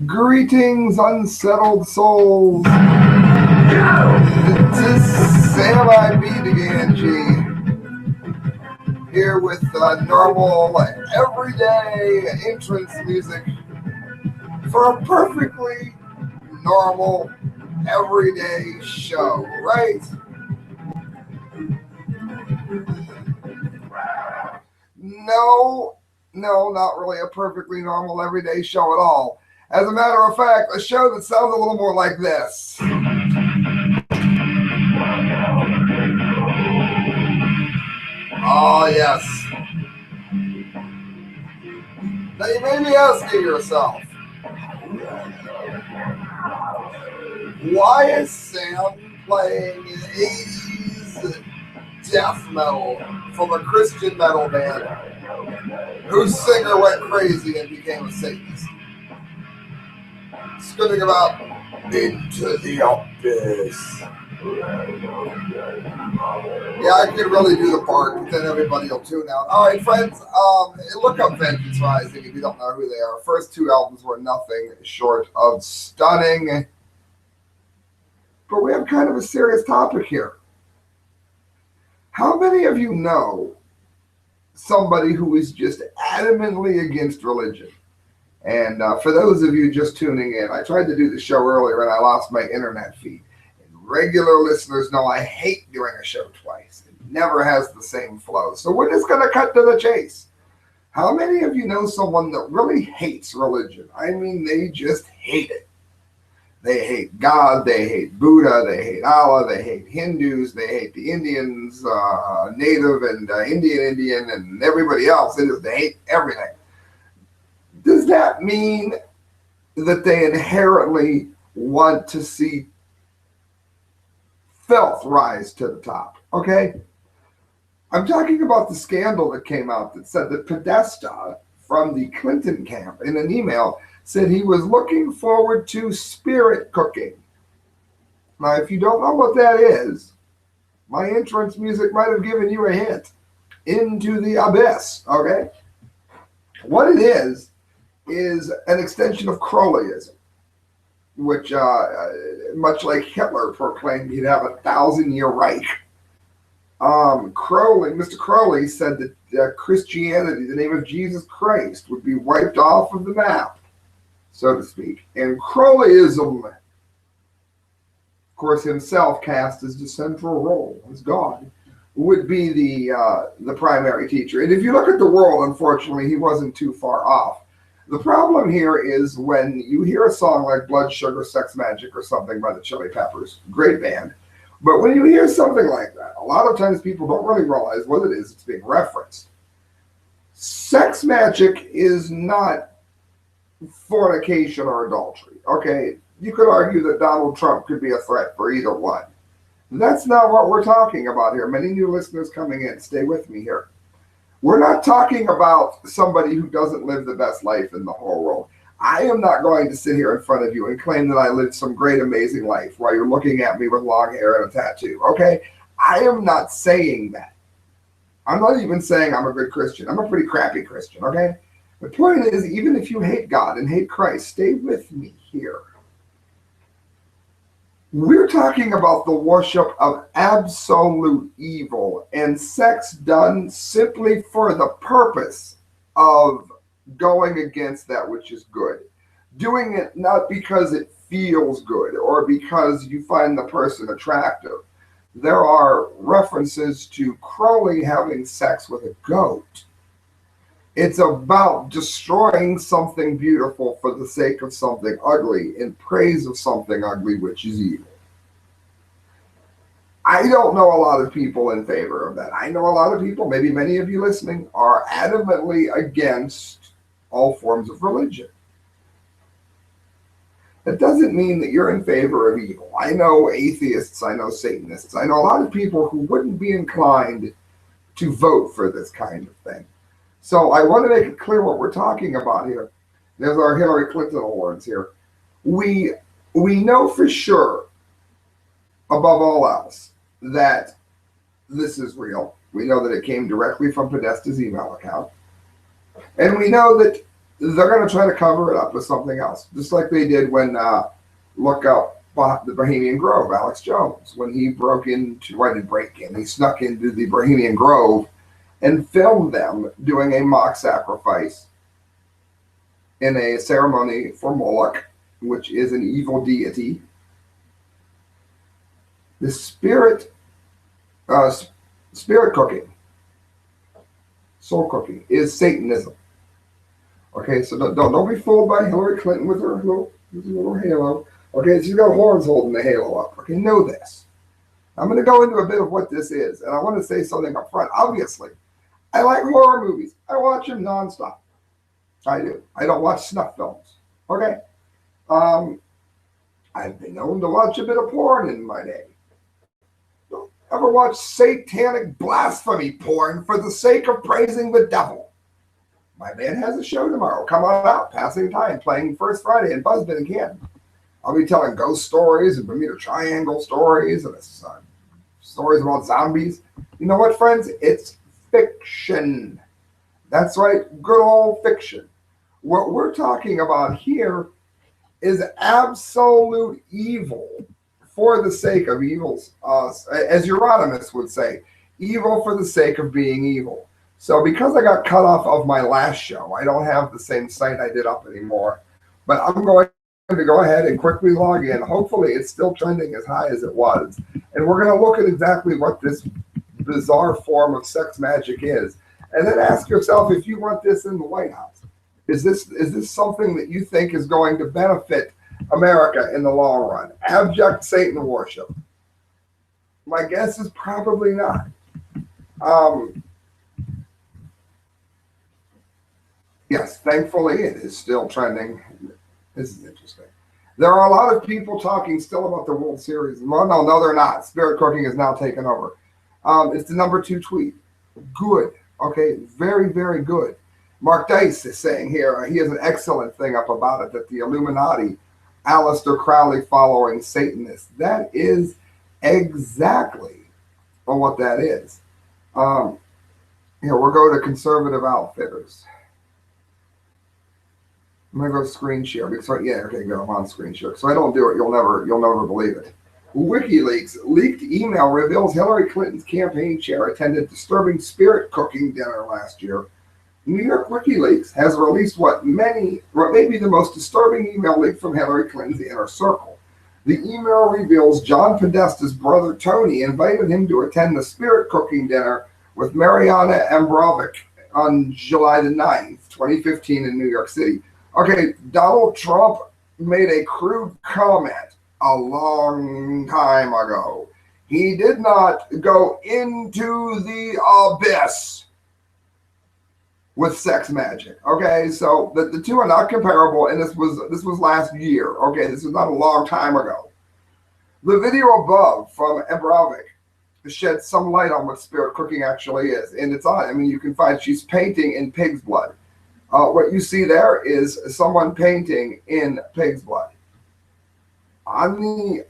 Greetings, unsettled souls. This is Sam I.B. the Gangi here with normal, everyday entrance music for a perfectly normal, everyday show, right? No, not really a perfectly normal, everyday show at all. As a matter of fact, a show that sounds a little more like this. Oh, yes. Now you may be asking yourself, why is Sam playing 80s death metal from a Christian metal band whose singer went crazy and became a Satanist? Spinning about into the abyss. Yeah, I can really do the part, but then everybody will tune out. All right, friends, look up Vengeance Rising if you don't know who they are. First two albums were nothing short of stunning. But we have kind of a serious topic here. How many of you know somebody who is just adamantly against religion? And for those of you just tuning in, I tried to do the show earlier and I lost my internet feed. And regular listeners know I hate doing a show twice. It never has the same flow. So we're just going to cut to the chase. How many of you know someone that really hates religion? I mean, they just hate it. They hate God, they hate Buddha, they hate Allah, they hate Hindus, they hate the Indians, Native and Indian, and everybody else. They hate everything. Does that mean that they inherently want to see filth rise to the top? Okay? I'm talking about the scandal that came out that said that Podesta from the Clinton camp in an email said he was looking forward to spirit cooking. Now, if you don't know what that is, my entrance music might have given you a hint. Into the abyss, okay? What it is an extension of Crowleyism, which, much like Hitler proclaimed he'd have a 1,000-year Reich. Mr. Crowley said that Christianity, the name of Jesus Christ, would be wiped off of the map, so to speak. And Crowleyism, of course, himself cast as the central role as God, would be the primary teacher. And if you look at the world, unfortunately, he wasn't too far off. The problem here is when you hear a song like Blood Sugar Sex Magic or something by the Chili Peppers, great band, but when you hear something like that, a lot of times people don't really realize what it is it's being referenced. Sex magic is not fornication or adultery. Okay, you could argue that Donald Trump could be a threat for either one. That's not what we're talking about here. Many new listeners coming in, stay with me here. We're not talking about somebody who doesn't live the best life in the whole world. I am not going to sit here in front of you and claim that I lived some great, amazing life while you're looking at me with long hair and a tattoo, okay? I am not saying that. I'm not even saying I'm a good Christian. I'm a pretty crappy Christian, okay? The point is, even if you hate God and hate Christ, stay with me here. We're talking about the worship of absolute evil and sex done simply for the purpose of going against that which is good. Doing it not because it feels good or because you find the person attractive. There are references to Crowley having sex with a goat. It's about destroying something beautiful for the sake of something ugly in praise of something ugly, which is evil. I don't know a lot of people in favor of that. I know a lot of people, maybe many of you listening, are adamantly against all forms of religion. That doesn't mean that you're in favor of evil. I know atheists, I know Satanists, I know a lot of people who wouldn't be inclined to vote for this kind of thing. So I want to make it clear what we're talking about here. There's our Hillary Clinton awards here. We know for sure, above all else, that this is real. We know that it came directly from Podesta's email account. And we know that they're going to try to cover it up with something else, just like they did when look up the Bohemian Grove, Alex Jones, when he broke into, well, didn't break in, he snuck into the Bohemian Grove and filmed them doing a mock sacrifice in a ceremony for Moloch, which is an evil deity. The spirit cooking, soul cooking, is Satanism. Okay, so don't be fooled by Hillary Clinton with her little halo. Okay, she's got horns holding the halo up. Okay, know this. I'm going to go into a bit of what this is, and I want to say something up front. Obviously, I like horror movies. I watch them nonstop. I do. I don't watch snuff films. Okay? I've been known to watch a bit of porn in my day. Don't ever watch satanic blasphemy porn for the sake of praising the devil. My band has a show tomorrow. Come on out. Passing time. Playing First Friday in Buzzbin and Canton. I'll be telling ghost stories and Bermuda Triangle stories and stories about zombies. You know what, friends? It's fiction. That's right. Good old fiction. What we're talking about here is absolute evil for the sake of evils. As Euronymous would say, evil for the sake of being evil. So because I got cut off of my last show, I don't have the same site I did up anymore. But I'm going to go ahead and quickly log in. Hopefully it's still trending as high as it was. And we're going to look at exactly what this bizarre form of sex magic is. And then ask yourself if you want this in the White House. Is this something that you think is going to benefit America in the long run? Abject Satan worship. My guess is probably not. Yes, thankfully it is still trending. This is interesting. There are a lot of people talking still about the World Series. Well, no, they're not. Spirit cooking is now taken over. It's the #2 tweet. Good. Okay, very, very good. Mark Dice is saying here, he has an excellent thing up about it, that the Illuminati, Aleister Crowley following Satanists. That is exactly what that is. Here, we'll go to Conservative Outfitters. I'm gonna go to screen share because okay, go. I'm on screen share. So I don't do it. You'll never believe it. WikiLeaks leaked email reveals Hillary Clinton's campaign chair attended disturbing spirit cooking dinner last year. New York WikiLeaks has released what may be the most disturbing email leaked from Hillary Clinton's inner circle. The email reveals John Podesta's brother Tony invited him to attend the spirit cooking dinner with Mariana Ambrovic on July the 9th, 2015 in New York City. Okay, Donald Trump made a crude comment a long time ago. He did not go into the abyss with sex magic. Okay, so the two are not comparable, and this was last year. Okay, this is not a long time ago. The video above from Ambrovic sheds some light on what spirit cooking actually is, and it's on. I mean, you can find she's painting in pig's blood. What you see there is someone painting in pig's blood. On the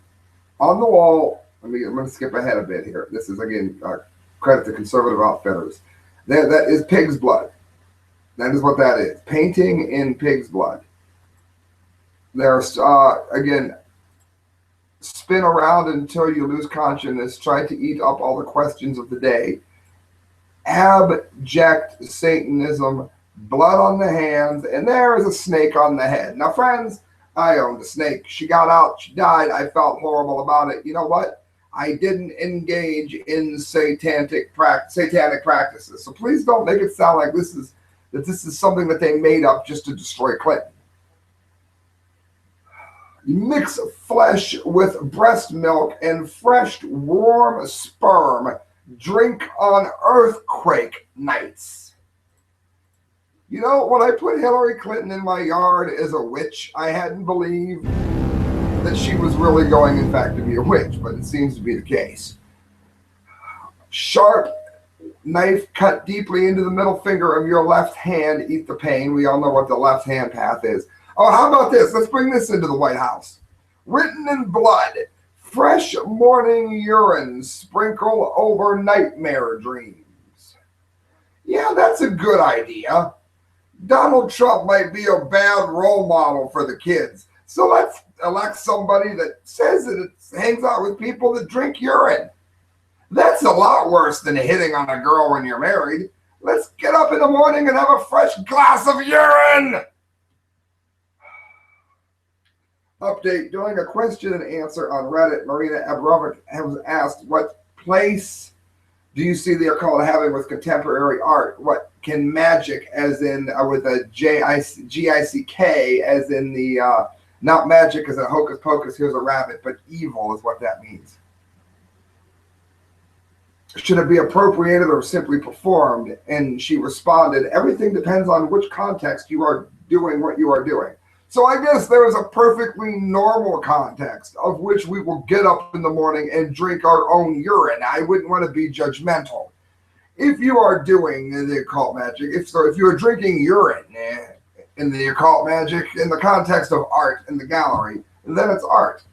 wall, I'm going to skip ahead a bit here. This is, again, credit to Conservative Outfitters. That is pig's blood. That is what that is. Painting in pig's blood. There's, again, spin around until you lose consciousness. Try to eat up all the questions of the day. Abject Satanism. Blood on the hands, and there is a snake on the head. Now, friends, I owned a snake. She got out. She died. I felt horrible about it. You know what? I didn't engage in satanic practices. So please don't make it sound like this is something that they made up just to destroy Clinton. You mix flesh with breast milk and fresh warm sperm. Drink on earthquake nights. You know, when I put Hillary Clinton in my yard as a witch, I hadn't believed that she was really going, in fact, to be a witch, but it seems to be the case. Sharp knife cut deeply into the middle finger of your left hand. Eat the pain. We all know what the left hand path is. Oh, how about this? Let's bring this into the White House. Written in blood, fresh morning urine sprinkle over nightmare dreams. Yeah, that's a good idea. Donald Trump might be a bad role model for the kids. So let's elect somebody that says that it hangs out with people that drink urine. That's a lot worse than hitting on a girl when you're married. Let's get up in the morning and have a fresh glass of urine. Update, doing a question and answer on Reddit, Marina Abrovic has asked, what place do you see the occult having with contemporary art? What can magic, as in with a G-I-C-K, as in the, not magic as a hocus pocus, here's a rabbit, but evil is what that means. Should it be appropriated or simply performed? And she responded, everything depends on which context you are doing what you are doing. So I guess there is a perfectly normal context of which we will get up in the morning and drink our own urine. I wouldn't want to be judgmental. If you are doing the occult magic, if you are drinking urine in the occult magic in the context of art in the gallery, then it's art.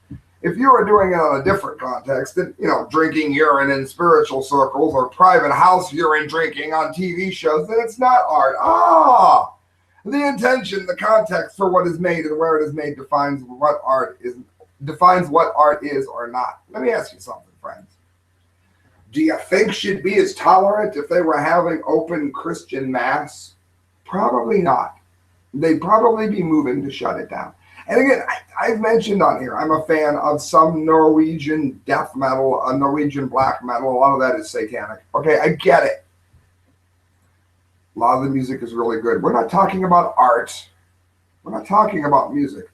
If you are doing it on a different context, then, drinking urine in spiritual circles or private house urine drinking on TV shows, then it's not art. The intention, the context for what is made and where it is made defines what art is or not. Let me ask you something, friends. Do you think she'd be as tolerant if they were having open Christian mass? Probably not. They'd probably be moving to shut it down. And again, I've mentioned on here, I'm a fan of some Norwegian death metal, Norwegian black metal. A lot of that is satanic. Okay, I get it. A lot of the music is really good. We're not talking about art. We're not talking about music.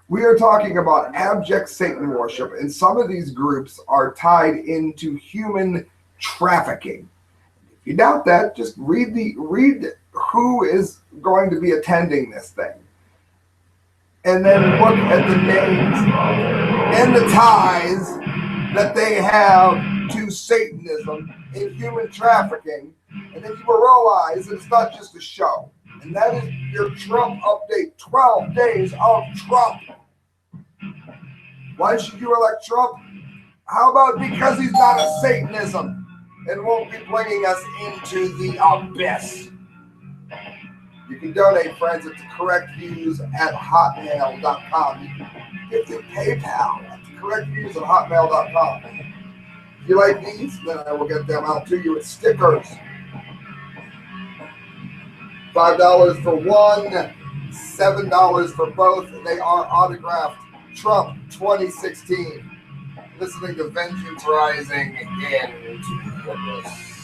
We are talking about abject Satan worship, and some of these groups are tied into human trafficking. If you doubt that, just read who is going to be attending this thing. And then look at the names and the ties that they have to Satanism and human trafficking. And then you will realize that it's not just a show. And that is your Trump update, 12 days of Trump. Why should you elect Trump? How about because he's not a Satanism and won't be bringing us into the abyss? You can donate, friends, at correctviews@hotmail.com. You can get to PayPal at correctviews@hotmail.com. If you like these, then I will get them out to you as stickers. $5 for one, $7 for both. They are autographed. Trump 2016. Listening to Vengeance Rising into the abyss.